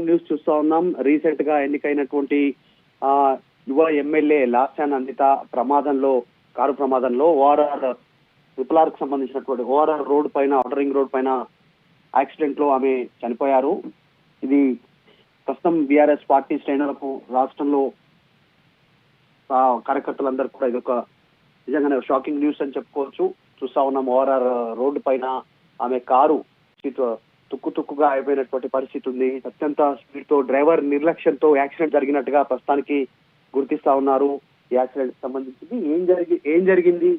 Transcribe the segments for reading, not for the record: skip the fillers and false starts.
Shocking news చూస్తా ఉన్నాం. Recent గా ఎన్నికైనటువంటి యువ ఎమ్మెల్యే లాస్యా నందిత కారు ప్రమాదంలో ఓఆర్ఆర్ విప్లార్ కు సంబంధించినటువంటి ఓఆర్ఆర్ రోడ్ పైన, ఔటర్ రింగ్ రోడ్ పైన యాక్సిడెంట్ లో ఆమె చనిపోయారు. ఇది ప్రస్తుతం బీఆర్ఎస్ పార్టీ శ్రేణులకు, రాష్ట్రంలో కార్యకర్తలందరూ కూడా ఇది ఒక నిజంగానే షాకింగ్ న్యూస్ అని చెప్పుకోవచ్చు. చూస్తా ఉన్నాం, ఓఆర్ఆర్ రోడ్డు పైన ఆమె కారు తుక్కుగా అయిపోయినటువంటి పరిస్థితి ఉంది. అత్యంత స్పీడ్ తో, డ్రైవర్ నిర్లక్ష్యంతో యాక్సిడెంట్ జరిగినట్టుగా ప్రస్తుతానికి గుర్తిస్తా ఉన్నారు. ఈ యాక్సిడెంట్ సంబంధించి ఏం జరిగింది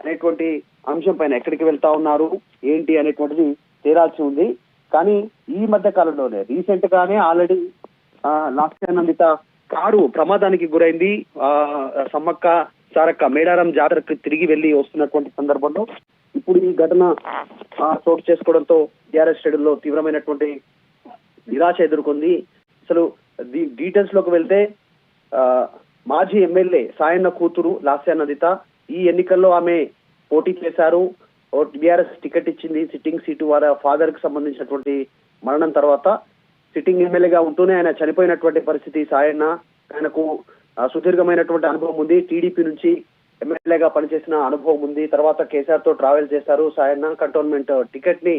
అనేటువంటి అంశం పైన, ఎక్కడికి వెళ్తా ఉన్నారు ఏంటి అనేటువంటిది తేరాల్సి ఉంది. కానీ ఈ మధ్య కాలంలోనే రీసెంట్ గానే ఆల్రెడీ లాస్యా నందిత కారు ప్రమాదానికి గురైంది. సమ్మక్క సారక్క మేడారం జాతరకు తిరిగి వెళ్లి వస్తున్నటువంటి సందర్భంలో ఇప్పుడు ఈ ఘటన చోటు చేసుకోవడంతో టీఆర్ఎస్ శ్రేణుల్లో తీవ్రమైనటువంటి నిరాశ ఎదుర్కొంది. అసలు డీటెయిల్స్ లోకి వెళ్తే మాజీ ఎమ్మెల్యే సాయన్న కూతురు లాస్యా నందిత ఈ ఎన్నికల్లో ఆమె పోటీ చేశారు. టీఆర్ఎస్ టికెట్ ఇచ్చింది. సిట్టింగ్ సీటు వారి ఫాదర్ కి సంబంధించినటువంటి మరణం తర్వాత సిట్టింగ్ ఎమ్మెల్యేగా ఉంటూనే ఆయన చనిపోయినటువంటి పరిస్థితి. సాయన్న, ఆయనకు సుదీర్ఘమైనటువంటి అనుభవం ఉంది. టీడీపీ నుంచి ఎమ్మెల్యేగా పనిచేసిన అనుభవం ఉంది. తర్వాత కేసీఆర్ తో ట్రావెల్ చేశారు. సాయన్న కంటోన్మెంట్ టికెట్ ని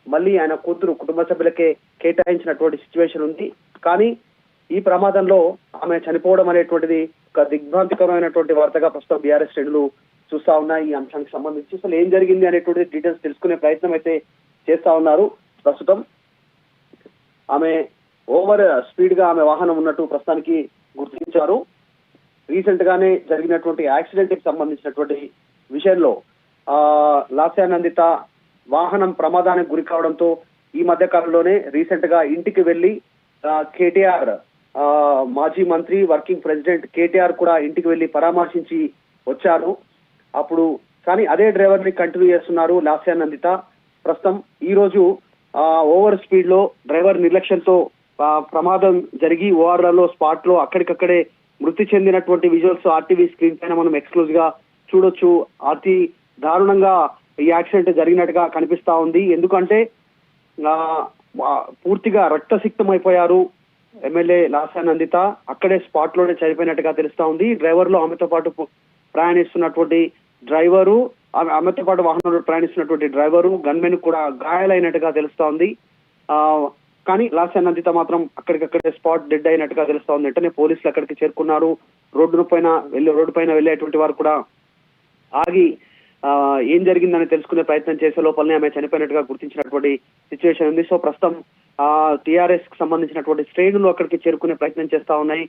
మళ్ళీ ఆయన కూతురు కుటుంబ సభ్యులకే కేటాయించినటువంటి సిచ్యువేషన్ ఉంది. కానీ ఈ ప్రమాదంలో ఆమె చనిపోవడం అనేటువంటిది ఒక దిగ్భ్రాంతికరమైనటువంటి వార్తగా ప్రస్తుతం బీఆర్ఎస్ శ్రేణులు చూస్తా ఉన్నాయి. ఈ అంశానికి సంబంధించి అసలు ఏం జరిగింది అనేటువంటి డీటెయిల్స్ తెలుసుకునే ప్రయత్నం అయితే చేస్తా ఉన్నారు. ప్రస్తుతం ఆమె ఓవర్ స్పీడ్ గా ఆమె వాహనం ఉన్నట్టు ప్రస్తుతానికి గుర్తించారు. రీసెంట్ గానే జరిగినటువంటి యాక్సిడెంట్ కి సంబంధించినటువంటి విషయంలో లాస్యా నందిత వాహనం ప్రమాదానికి గురి కావడంతో ఈ మధ్య కాలంలోనే రీసెంట్ గా ఇంటికి వెళ్లి కేటీఆర్, మాజీ మంత్రి, వర్కింగ్ ప్రెసిడెంట్ కేటీఆర్ కూడా ఇంటికి వెళ్లి పరామర్శించి వచ్చారు. అప్పుడు కానీ అదే డ్రైవర్ ని కంటిన్యూ చేస్తున్నారు లాస్యా నందిత. ప్రస్తుతం ఈ రోజు ఓవర్ స్పీడ్ లో డ్రైవర్ నిర్లక్ష్యంతో ప్రమాదం జరిగి ఓఆర్ఆర్ లో స్పాట్ లో అక్కడికక్కడే మృతి చెందినటువంటి విజువల్స్ ఆర్టీవీ స్క్రీన్ పైన మనం ఎక్స్క్లూజివ్ గా చూడొచ్చు. అతి దారుణంగా ఈ యాక్సిడెంట్ జరిగినట్టుగా కనిపిస్తా ఉంది. ఎందుకంటే పూర్తిగా రక్తసిక్తం అయిపోయారు ఎమ్మెల్యే లాస్యా నందిత. అక్కడే స్పాట్ లోనే చనిపోయినట్టుగా తెలుస్తా ఉంది. డ్రైవర్ లో ఆమెతో పాటు ప్రయాణిస్తున్నటువంటి డ్రైవరు, ఆమెతో పాటు వాహనంలో ప్రయాణిస్తున్నటువంటి డ్రైవరు, గన్మెన్ కూడా గాయాలైనట్టుగా తెలుస్తా ఉంది. కానీ లాస్యా నందిత మాత్రం అక్కడికక్కడే స్పాట్ డెడ్ అయినట్టుగా తెలుస్తా ఉంది. వెంటనే పోలీసులు అక్కడికి చేరుకున్నారు. రోడ్డు పైన వెళ్ళేటువంటి వారు కూడా ఆగి ఏం జరిగిందని తెలుసుకునే ప్రయత్నం చేసే లోపలనే ఆమె చనిపోయినట్టుగా గుర్తించినటువంటి సిచ్యువేషన్ ఉంది. సో ప్రస్తుతం టీఆర్ఎస్ కి సంబంధించినటువంటి శ్రేణులు అక్కడికి చేరుకునే ప్రయత్నం చేస్తా ఉన్నాయి.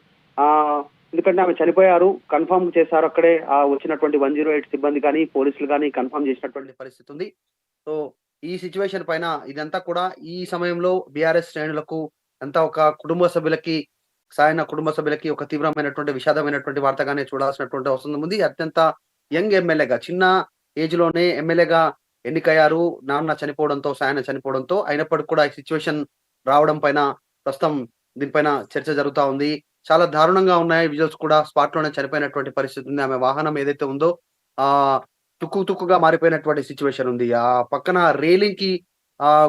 ఎందుకంటే ఆమె చనిపోయారు, కన్ఫర్మ్ చేశారు. అక్కడే వచ్చినటువంటి 108 సిబ్బంది కానీ పోలీసులు కానీ కన్ఫర్మ్ చేసినటువంటి పరిస్థితి ఉంది. సో ఈ సిచ్యువేషన్ పైన ఇదంతా కూడా ఈ సమయంలో బీఆర్ఎస్ శ్రేణులకు అంతా ఒక సాయన్న కుటుంబ సభ్యులకి ఒక తీవ్రమైనటువంటి, విషాదమైనటువంటి వార్తగానే చూడాల్సినటువంటి అవసరం ఉంది. అత్యంత యంగ్ ఎమ్మెల్యేగా, చిన్న ఏజ్ లోనే ఎమ్మెల్యేగా ఎన్నికయ్యారు. నాన్న చనిపోవడంతో, సాయన్న చనిపోవడంతో. అయినప్పటికీ కూడా ఈ సిచ్యువేషన్ రావడం పైన ప్రస్తుతం దీనిపైన చర్చ జరుగుతా ఉంది. చాలా దారుణంగా ఉన్నాయి విజువల్స్ కూడా. స్పాట్ లోనే చనిపోయినటువంటి పరిస్థితి ఉంది. ఆమె వాహనం ఏదైతే ఉందో తుక్కుగా మారిపోయినటువంటి సిచ్యువేషన్ ఉంది. ఆ పక్కన రైలింగ్ కి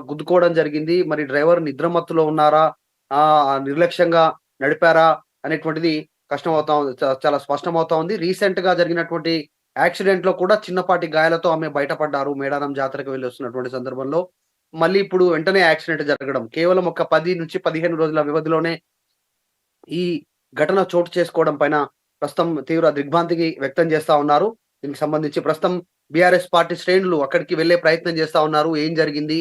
గుద్దుకోవడం జరిగింది. మరి డ్రైవర్ నిద్రమత్తులో ఉన్నారా, నిర్లక్ష్యంగా నడిపారా అనేటువంటిది చాలా స్పష్టమవుతా ఉంది. రీసెంట్ గా జరిగినటువంటి యాక్సిడెంట్ లో కూడా చిన్నపాటి గాయాలతో ఆమె బయటపడ్డారు. మేడారం జాతరకు వెళ్ళి వస్తున్నటువంటి సందర్భంలో మళ్ళీ ఇప్పుడు వెంటనే యాక్సిడెంట్ జరగడం, కేవలం ఒక 10 నుంచి 15 రోజుల వ్యవధిలోనే ఈ ఘటన చోటు చేసుకోవడం పైన ప్రస్తుతం తీవ్ర దిగ్భ్రాంతికి వ్యక్తం చేస్తా ఉన్నారు. దీనికి సంబంధించి ప్రస్తుతం బీఆర్ఎస్ పార్టీ శ్రేణులు అక్కడికి వెళ్లే ప్రయత్నం చేస్తా ఉన్నారు. ఏం జరిగింది,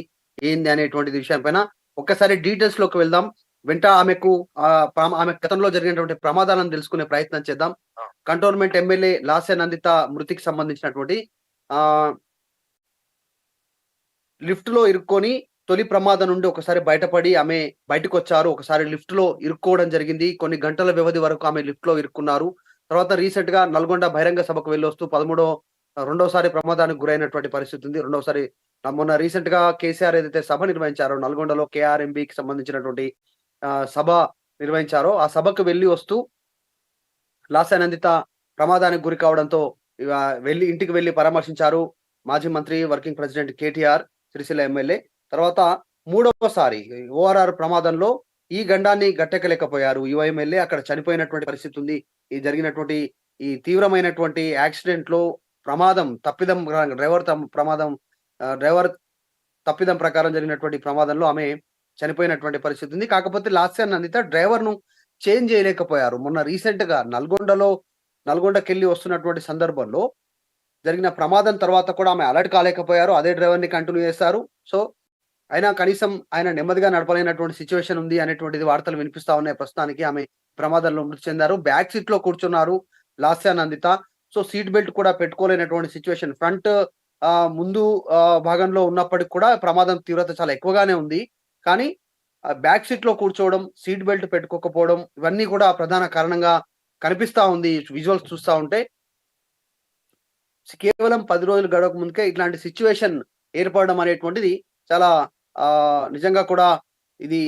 ఏంది అనేటువంటి విషయం పైన ఒక్కసారి డీటెయిల్స్ లోకి వెళ్దాం. ఆమె గతంలో జరిగినటువంటి ప్రమాదాలను తెలుసుకునే ప్రయత్నం చేద్దాం. కంటోన్మెంట్ ఎమ్మెల్యే లాస్యా నందిత మృతికి సంబంధించినటువంటి లిఫ్ట్ లో ఇరుక్కొని తొలి ప్రమాదం నుండి ఒకసారి బయటపడి ఆమె బయటకు వచ్చారు. ఒకసారి లిఫ్ట్ లో ఇరుక్కోవడం జరిగింది. కొన్ని గంటల వ్యవధి వరకు ఆమె లిఫ్ట్ లో ఇరుక్కున్నారు. తర్వాత రీసెంట్ గా నల్గొండ బహిరంగ సభకు వెళ్ళొస్తూ రెండోసారి ప్రమాదానికి గురైనటువంటి పరిస్థితి ఉంది. రెండోసారి మొన్న రీసెంట్ గా కేసీఆర్ ఏదైతే సభ నిర్వహించారో నల్గొండలో, కేఆర్ఎంబికి సంబంధించినటువంటి సభ నిర్వహించారో ఆ సభకు వెళ్లి వస్తూ లాస్యా నందిత ప్రమాదానికి గురి కావడంతో ఇంటికి వెళ్లి పరామర్శించారు మాజీ మంత్రి, working president KTR, Sircilla MLA. తర్వాత మూడవసారి ఓఆర్ఆర్ ప్రమాదంలో ఈ గండాన్ని గట్టెక్కలేకపోయారు. యువ ఎమ్మెల్యే అక్కడ చనిపోయినటువంటి పరిస్థితి ఉంది. ఈ జరిగినటువంటి ఈ తీవ్రమైనటువంటి యాక్సిడెంట్‌లో ప్రమాదం తప్పిదం డ్రైవర్ తప్పిదం ప్రకారం జరిగినటువంటి ప్రమాదంలో ఆమె చనిపోయినటువంటి పరిస్థితి ఉంది. కాకపోతే లాస్య నందిత డ్రైవర్‌ను చేంజ్ చేయలేకపోయారు. మొన్న రీసెంట్‌గా నల్గొండకెళ్ళి వస్తున్నటువంటి సందర్భంలో జరిగిన ప్రమాదం తర్వాత కూడా ఆమె అలర్ట్ కాలేకపోయారు. అదే డ్రైవర్‌ని కంటిన్యూ చేశారు. సో, అయినా కనీసం ఆయన నెమ్మదిగా నడపలేనటువంటి సిట్యుయేషన్ ఉంది అనేటువంటిది వార్తలు వినిపిస్తా ఉన్నాయి. ప్రస్తుతానికి ఆమె ప్రమాదంలో మృతి చెందారు. బ్యాక్ సీట్‌లో కూర్చున్నారు Lasya Nanditha. So, seat belt కూడా పెట్టుకోలేనటువంటి సిట్యుయేషన్. ముందు భాగంలో ఉన్నప్పటికి కూడా ప్రమాదం తీవ్రత చాలా ఎక్కువగానే ఉంది. కానీ బ్యాక్ సీట్‌లో కూర్చోవడం, సీట్ బెల్ట్ పెట్టుకోకపోవడం ఇవన్నీ కూడా ప్రధాన కారణంగా కనిపిస్తా ఉంది. విజువల్స్ చూస్తా ఉంటే. కేవలం 10 రోజులు గడవక ముందుకే ఇట్లాంటి సిట్యుయేషన్ ఏర్పడడం అనేటువంటిది చాలా నిజంగా కూడా ఇది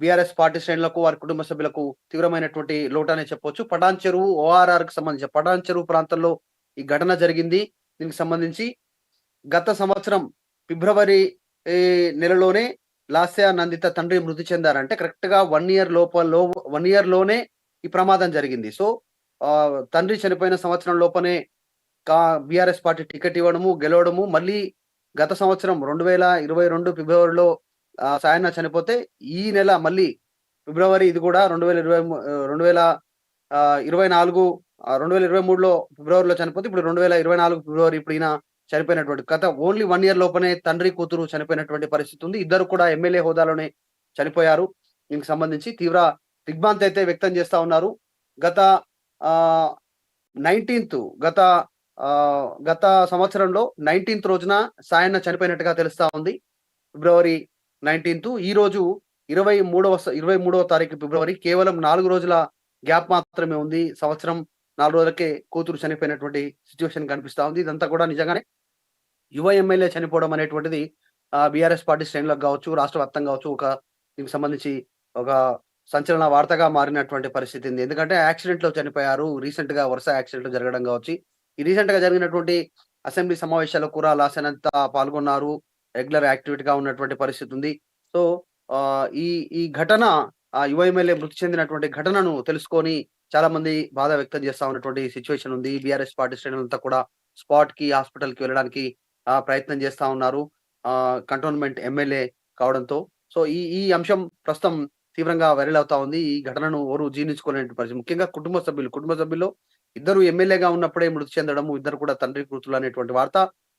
బీఆర్ఎస్ పార్టీ శ్రేణులకు, వారి కుటుంబ సభ్యులకు తీవ్రమైనటువంటి లోటనే చెప్పొచ్చు. పటాన్ చెరువు ఓఆర్ఆర్‌కి సంబంధించి పటాన్ చెరువు ప్రాంతంలో ఈ ఘటన జరిగింది. దీనికి సంబంధించి గత సంవత్సరం ఫిబ్రవరి నెలలోనే లాస్య నందిత తండ్రి మృతి చెందారంటే కరెక్ట్‌గా 1 ఇయర్ లోనే ఈ ప్రమాదం జరిగింది. సో, తండ్రి చనిపోయిన సంవత్సరం లోపనే బీఆర్ఎస్ పార్టీ టికెట్ ఇవ్వడము, గెలవడము, మళ్ళీ గత సంవత్సరం 2022 ఫిబ్రవరిలో సాయన్న చనిపోతే, ఈ నెల మళ్ళీ ఫిబ్రవరి ఇది కూడా 2023లో ఫిబ్రవరిలో చనిపోతే, ఇప్పుడు 2024 ఫిబ్రవరి ఇప్పుడు ఈయన చనిపోయినటువంటి ఓన్లీ 1 ఇయర్ లోపనే తండ్రి, కూతురు చనిపోయినటువంటి పరిస్థితి ఉంది. ఇద్దరు కూడా ఎమ్మెల్యే హోదాలోనే చనిపోయారు. దీనికి సంబంధించి తీవ్ర దిగ్భ్రాంతి అయితే వ్యక్తం చేస్తా ఉన్నారు. గత ఆహ్, 19థ్ గత సంవత్సరంలో 19థ్ రోజున సాయన్న చనిపోయినట్టుగా తెలుస్తా ఉంది. ఫిబ్రవరి 19థ్. ఈరోజు 23వ తారీఖు ఫిబ్రవరి. కేవలం 4 రోజుల గ్యాప్ మాత్రమే ఉంది. సంవత్సరం 4 రోజులకే కూతురు చనిపోయినటువంటి సిట్యుయేషన్ కనిపిస్తా ఉంది. ఇదంతా కూడా నిజంగానే యువ ఎమ్మెల్యే చనిపోవడం అనేటువంటిది బీఆర్ఎస్ పార్టీ శ్రేణులకు గావచ్చు, రాష్ట్ర వ్యాప్తంగా గావచ్చు, దీనికి సంబంధించి ఒక సంచలన వార్తగా మారినటువంటి పరిస్థితి ఉంది. ఎందుకంటే యాక్సిడెంట్‌లో చనిపోయారు. రీసెంట్‌గా వరుస యాక్సిడెంట్‌లు జరగడం గావచ్చు. ఈ రీసెంట్‌గా జరిగినటువంటి అసెంబ్లీ సమావేశాల్లో కూడా లాస్యనంతా పాల్గొన్నారు. రెగ్యులర్ యాక్టివిటీగా ఉన్నటువంటి పరిస్థితి ఉంది. సో, ఈ ఘటన యువ ఎమ్మెల్యే మృతి చెందినటువంటి ఘటనను తెలుసుకొని చాలా మంది బాధ వ్యక్తం చేస్తా ఉన్నటువంటి సిట్యుయేషన్ ఉంది. బీఆర్ఎస్ పార్టీ శ్రేణులంతా కూడా హాస్పిటల్‌కి వెళ్ళడానికి ప్రయత్నం చేస్తా ఉన్నారు. కంటోన్మెంట్ ఎమ్మెల్యే కావడంతో. సో, ఈ అంశం ప్రస్తుతం తీవ్రంగా వైరల్ అవుతా ఉంది. ఈ ఘటనను ఎవరు జీర్ణించుకోలేని పరిస్థితి. ముఖ్యంగా కుటుంబ సభ్యుల్లో ఇద్దరు ఎమ్మెల్యేగా ఉన్నప్పుడే మృతి చెందడము, ఇద్దరు కూడా తండ్రి, కూతురు అనేటువంటి వార్త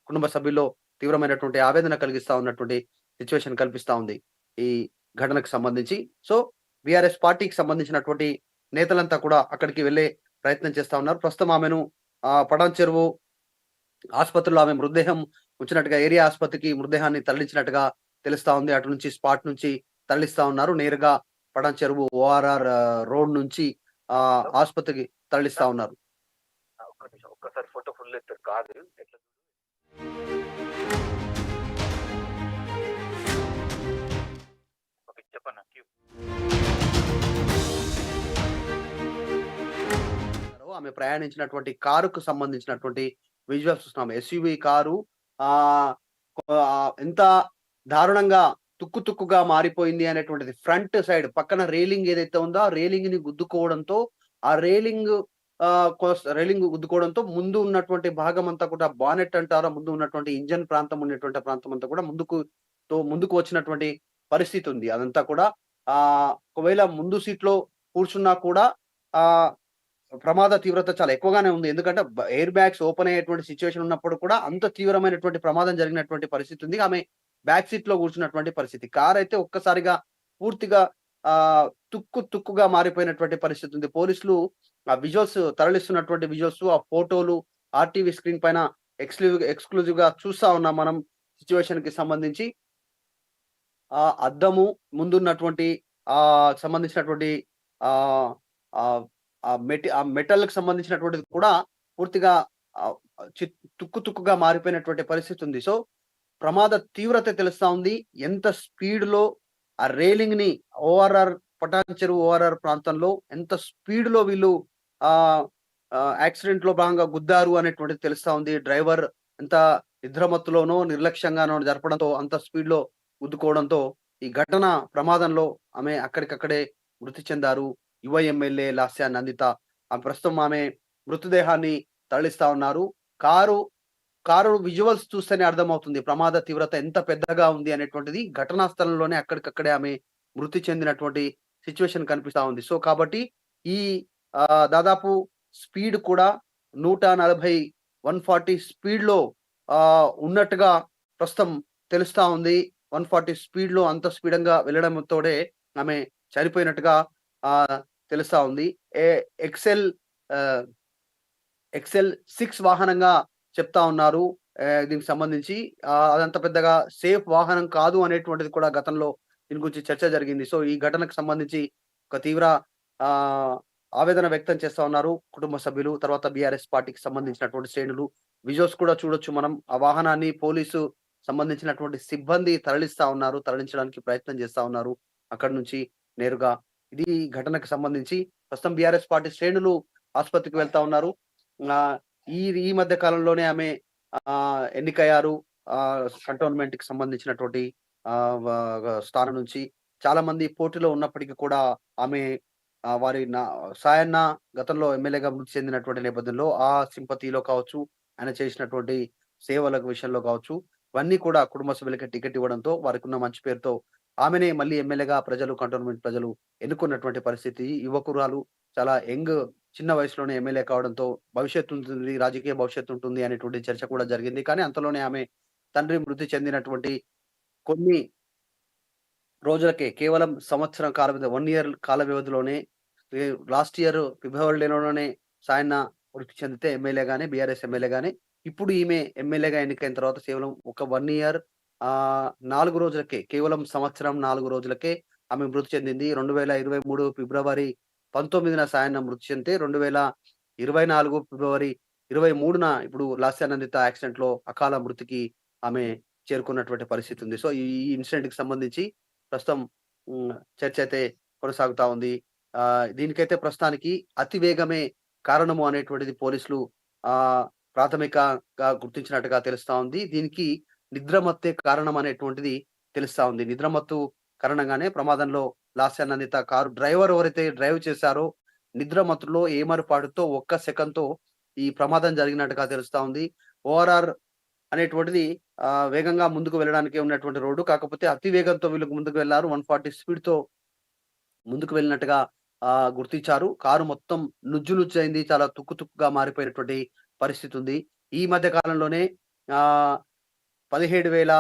కుటుంబ సభ్యుల్లో తీవ్రమైనటువంటి ఆవేదన కలిగిస్తా ఉన్నటువంటి సిట్యుయేషన్ కల్పిస్తా ఉంది. ఈ ఘటనకు సంబంధించి. సో, బీఆర్ఎస్ పార్టీకి సంబంధించినటువంటి నేతలంతా కూడా అక్కడికి వెళ్ళే ప్రయత్నం చేస్తా ఉన్నారు. ప్రస్తుతం ఆమెను పటాన్ చెరువు ఆసుపత్రిలో ఆమె మృతదేహం ఉంచినట్టుగా ఏరియా ఆసుపత్రికి మృతదేహాన్ని తరలించినట్టుగా తెలుస్తా ఉంది. అటు నుంచి స్పాట్ నుంచి తరలిస్తా ఉన్నారు. నేరుగా పటాన్ చెరువు ఓఆర్ఆర్ రోడ్ నుంచి ఆసుపత్రికి తరలిస్తా ఉన్నారు. ఒక్క నిమిషం. ఒక్కసారి ఫోటో ఫుల్ ఎత్తు కాదు. ఎట్లా ఓకే. చెప్పన్నా. ఆమె ప్రయాణించినటువంటి కారుకు సంబంధించినటువంటి విజువల్స్ చూస్తున్నాం. ఎస్యూవీ కారు ఆహ్, ఎంత దారుణంగా తుక్కుగా మారిపోయింది అనేటువంటిది. ఫ్రంట్ సైడ్ పక్కన రేలింగ్ ఏదైతే ఉందో, ఆ రేలింగ్‌ని గుద్దుకోవడంతో, ఆ రేలింగ్ గుద్దుకోవడంతో ముందు ఉన్నటువంటి భాగం అంతా కూడా బానెట్ అంటారా, ముందు ఉన్నటువంటి ఇంజిన్ ప్రాంతం ఉన్నటువంటి ప్రాంతం అంతా కూడా ముందుకు వచ్చినటువంటి పరిస్థితి ఉంది. అదంతా కూడా ఒకవేళ ముందు సీట్‌లో కూర్చున్నా కూడా ఆహ్ ప్రమాద తీవ్రత చాలా ఎక్కువగానే ఉంది. ఎందుకంటే ఎయిర్ బ్యాగ్స్ ఓపెన్ అయ్యేటువంటి సిట్యుయేషన్ ఉన్నప్పుడు కూడా అంత తీవ్రమైనటువంటి ప్రమాదం జరిగినటువంటి పరిస్థితి ఉంది. ఆమె బ్యాక్ సీట్‌లో కూర్చున్నటువంటి పరిస్థితి. కారైతే ఒక్కసారిగా పూర్తిగా తుక్కుగా మారిపోయినటువంటి పరిస్థితి ఉంది. పోలీసులు ఆ విజువల్స్ తరలిస్తున్నటువంటి విజువల్స్, ఆ ఫోటోలు ఆర్‌టీవీ స్క్రీన్ పైన ఎక్స్‌క్లూజివ్‌గా చూస్తా ఉన్నాం మనం సిట్యుయేషన్‌కి సంబంధించి. అద్దము ముందున్నటువంటి సంబంధించినటువంటి ఆహ్, ఆహ్, ఆ మెటల్‌కి సంబంధించినటువంటిది కూడా పూర్తిగా ఆహ్, తుక్కుగా మారిపోయినటువంటి పరిస్థితి ఉంది. సో, ప్రమాద తీవ్రత తెలుస్తా ఉంది. ఎంత స్పీడ్‌లో ఆ రేలింగ్‌ని పటాన్ చెరువు ఓఆర్ఆర్ ప్రాంతంలో ఎంత స్పీడ్‌లో వీళ్ళు ఆహ్, యాక్సిడెంట్‌లో భాగంగా గుద్దారు అనేటువంటిది తెలుస్తా ఉంది. డ్రైవర్ ఎంత నిద్రమత్తులోనో, నిర్లక్ష్యంగానో జరపడంతో అంత స్పీడ్‌లో గుద్దుకోవడంతో ఈ ఘటన ప్రమాదంలో ఆమె అక్కడికక్కడే మృతి చెందారు. యువ ఎమ్మెల్యే లాస్య నందిత. ప్రస్తుతం ఆమె మృతదేహాన్ని తరలిస్తా ఉన్నారు. కారు కారు విజువల్స్ చూస్తేనే అర్థమవుతుంది. ప్రమాద తీవ్రత ఎంత పెద్దగా ఉంది అనేటువంటిది. ఘటనా స్థలంలోనే అక్కడికక్కడే ఆమె మృతి చెందినటువంటి సిట్యుయేషన్ కనిపిస్తా ఉంది. సో, కాబట్టి ఈ దాదాపు స్పీడ్ కూడా 140, 140 స్పీడ్‌లో ఉన్నట్టుగా ప్రస్తుతం తెలుస్తా ఉంది. 140 స్పీడ్‌లో అంత స్పీడంగా వెళ్ళడంతోనే ఆమె చనిపోయినట్టుగా తెలుస్తా ఉంది. ఎ ఎక్సెల్ ఆహ్, ఎక్సెల్ 6 వాహనంగా చెప్తా ఉన్నారు. దీనికి సంబంధించి అదంత పెద్దగా సేఫ్ వాహనం కాదు అనేటువంటిది కూడా గతంలో దీని గురించి చర్చ జరిగింది. సో, ఈ ఘటనకు సంబంధించి ఒక తీవ్ర ఆహ్, ఆవేదన వ్యక్తం చేస్తా ఉన్నారు కుటుంబ సభ్యులు. తర్వాత బీఆర్ఎస్ పార్టీకి సంబంధించినటువంటి శ్రేణులు. విజువల్స్ కూడా చూడొచ్చు మనం. ఆ వాహనాన్ని పోలీసు సంబంధించినటువంటి సిబ్బంది తరలిస్తా ఉన్నారు. తరలించడానికి ప్రయత్నం చేస్తా ఉన్నారు. అక్కడి నుంచి నేరుగా. ఇది ఘటనకు సంబంధించి ప్రస్తుతం బీఆర్ఎస్ పార్టీ శ్రేణులు ఆసుపత్రికి వెళ్తా ఉన్నారు. ఆహ్, ఈ ఈ మధ్య కాలంలోనే ఆమె ఎన్నికయ్యారు. కంటోన్మెంట్‌కి సంబంధించినటువంటి స్థానం నుంచి. చాలా మంది పోటీలో ఉన్నప్పటికీ కూడా ఆమె వారి సాయన్న గతంలో ఎమ్మెల్యేగా మృతి చెందినటువంటి నేపథ్యంలో ఆ సింపతిలో కావచ్చు, ఆయన చేసినటువంటి సేవల విషయంలో కావచ్చు, ఇవన్నీ కూడా కుటుంబ సభ్యులకి టికెట్ ఇవ్వడంతో వారికున్న మంచి పేరుతో ఆమెనే మళ్ళీ ఎమ్మెల్యేగా కంటోన్మెంట్ ప్రజలు ఎన్నుకున్నటువంటి పరిస్థితి. యువకురాలు చాలా చిన్న వయసులోనే ఎమ్మెల్యే కావడంతో భవిష్యత్తు ఉంటుంది, రాజకీయ భవిష్యత్తు ఉంటుంది అనేటువంటి చర్చ కూడా జరిగింది. కానీ అంతలోనే ఆమె తండ్రి మృతి చెందినటువంటి కొన్ని రోజులకే కేవలం సంవత్సరం కాల వ్యవధి 1 ఇయర్ కాల వ్యవధిలోనే లాస్ట్ ఇయర్ ఫిబ్రవరిలోనే సాయన్న మృతి చెందితే ఎమ్మెల్యేగానే బీఆర్ఎస్ ఎమ్మెల్యేగానే ఇప్పుడు ఈమె ఎమ్మెల్యేగా ఎన్నికైన తర్వాత కేవలం ఒక 1 ఇయర్ 4 రోజులకే కేవలం సంవత్సరం 4 రోజులకే ఆమె మృతి చెందింది. 2023 ఫిబ్రవరి 19న సాయన్న మృతి చెందితే 2024 ఫిబ్రవరి 23న ఇప్పుడు లాస్యానందిత యాక్సిడెంట్‌లో అకాల మృతికి ఆమె చేరుకున్నటువంటి పరిస్థితి ఉంది. సో, ఈ ఇన్సిడెంట్‌కి సంబంధించి ప్రస్తుతం చర్చ అయితే కొనసాగుతా ఉంది. దీనికైతే ప్రస్తుతానికి అతి వేగమే కారణము అనేటువంటిది పోలీసులు ప్రాథమికంగా గుర్తించినట్టుగా తెలుస్తా ఉంది. దీనికి నిద్రమత్తే కారణం అనేటువంటిది తెలుస్తా ఉంది. నిద్రమత్తు కారణంగానే ప్రమాదంలో లాస్యానందిత కారు డ్రైవర్ ఎవరైతే డ్రైవ్ చేశారో నిద్రమత్తులో ఏమరుపాటుతో ఒక్క సెకన్‌తో ఈ ప్రమాదం జరిగినట్టుగా తెలుస్తా ఉంది. ఓఆర్ఆర్ అనేటువంటిది వేగంగా ముందుకు వెళ్ళడానికి ఉన్నటువంటి రోడ్డు. కాకపోతే అతి వేగంతో వీళ్ళు ముందుకు వెళ్లారు. 140 స్పీడ్‌తో ముందుకు వెళ్ళినట్టుగా గుర్తించారు. కారు మొత్తం నుజ్జునుజ్జయింది. చాలా తుక్కుగా మారిపోయినటువంటి పరిస్థితి ఉంది. ఈ మధ్య కాలంలోనే ఆహ్, 17,000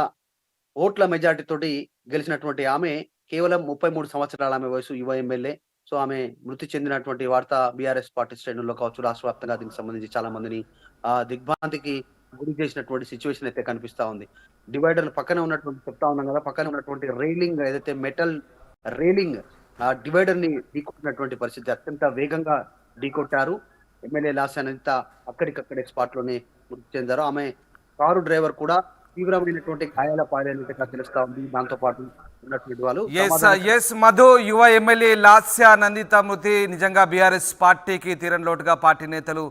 ఓట్ల మెజారిటీ తోటి గెలిచినటువంటి ఆమె కేవలం 33 సంవత్సరాల ఆమె వయసు. యువ ఎమ్మెల్యే. సో, ఆమె మృతి చెందినటువంటి వార్త బీఆర్ఎస్ పార్టీ శ్రేణుల్లో కావచ్చు, రాష్ట్ర వ్యాప్తంగా దీనికి సంబంధించి చాలా మందిని దిగ్భ్రాంతికి గురి చేసినటువంటి సిట్యుయేషన్ అయితే కనిపిస్తా ఉంది. డివైడర్‌లు పక్కనే ఉన్నటువంటి చెప్తా ఉన్నాం గదా! పక్కనే ఉన్నటువంటి రైలింగ్ ఏదైతే మెటల్ రైలింగ్ డివైడర్‌ని ఢీకొట్టినటువంటి పరిస్థితి. అత్యంత వేగంగా ఢీకొట్టారు. ఎమ్మెల్యే లాస్యానందిత అక్కడికక్కడే స్పాట్‌లోనే మృతి చెందారు. ఆమె కారు డ్రైవర్ కూడా తీవ్రమైనటువంటి గాయాల పాలైనట్టుగా తెలుస్తా ఉంది. దాంతో పాటు ఉన్నటువంటి వాళ్ళు ఎస్ మధు, యువ ఎమ్మెల్యే లాస్య నందిత మృతి నిజంగా బీఆర్ఎస్ పార్టీకి తీరని లోటుగా పార్టీ నేతలు